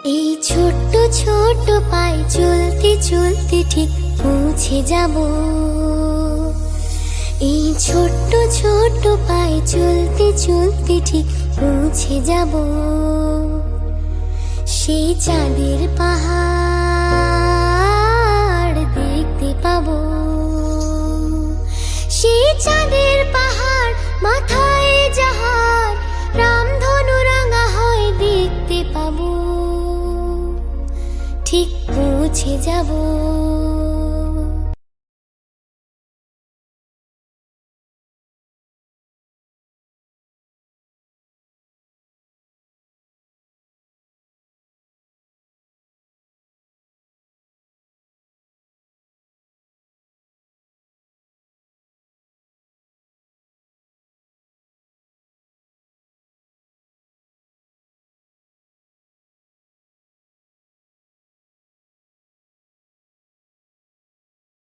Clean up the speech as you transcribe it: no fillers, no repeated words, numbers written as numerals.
এই ছোট্ট ছোট্ট পায়ে চলতে চলতে ঠিক পৌঁছে যাব। এই ছোট্ট ছোট্ট পায়ে চলতে চলতে ঠিক পৌঁছে যাব। সেই চাঁদের পাহাড় দেখতে পাবো। সেই চাঁদের পাহাড় মাথায় যাহার রামধনু রাঙা হয় দেখতে পাবো। ঠিক পৌঁছে যাব।